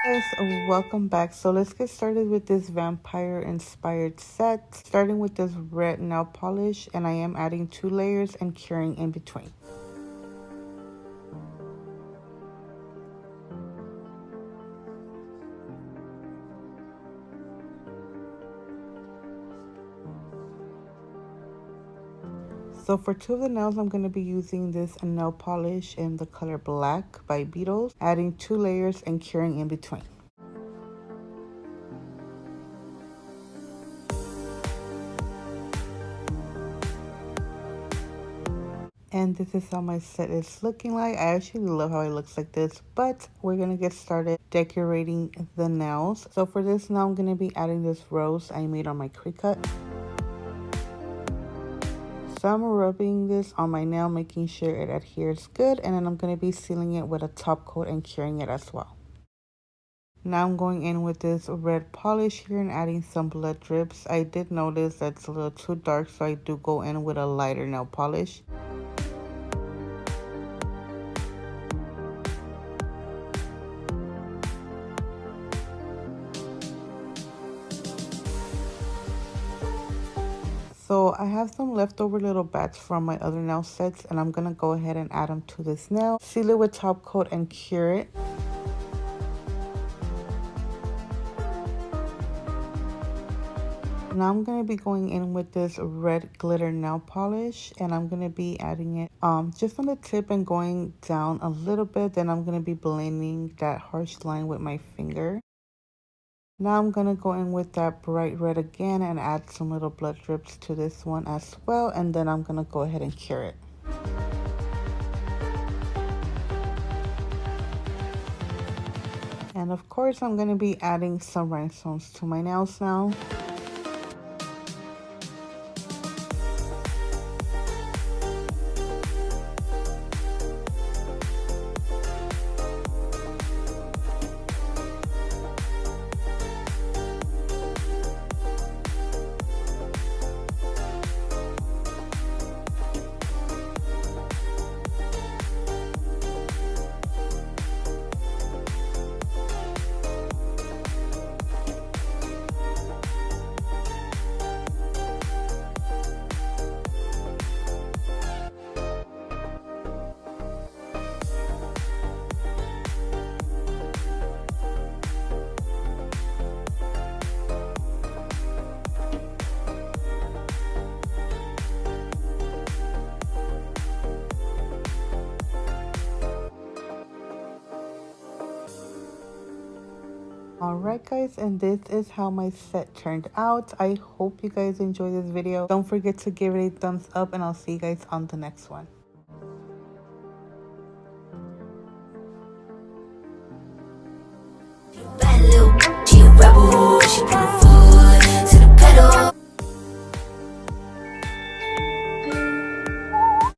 Guys, welcome back. So let's get started with this vampire inspired set, starting with this red nail polish, and I am adding 2 layers and curing in between. So for 2 of the nails, I'm going to be using this nail polish in the color Black by Beetles, adding 2 layers and curing in between. And this is how my set is looking like. I actually love how it looks like this, but we're going to get started decorating the nails. So for this now, I'm going to be adding this rose I made on my Cricut. So I'm rubbing this on my nail, making sure it adheres good, and then I'm going to be sealing it with a top coat and curing it as well. Now I'm going in with this red polish here and adding some blood drips. I did notice that's a little too dark, so I do go in with a lighter nail polish. So I have some leftover little bats from my other nail sets, and I'm going to go ahead and add them to this nail, seal it with top coat and cure it. Now I'm going to be going in with this red glitter nail polish, and I'm going to be adding it just on the tip and going down a little bit. Then I'm going to be blending that harsh line with my finger. Now I'm going to go in with that bright red again and add some little blood drips to this one as well. And then I'm going to go ahead and cure it. And of course, I'm going to be adding some rhinestones to my nails now. Alright guys, and this is how my set turned out. I hope you guys enjoyed this video. Don't forget to give it a thumbs up, and I'll see you guys on the next one. Bad little, she a rebel, she beautiful.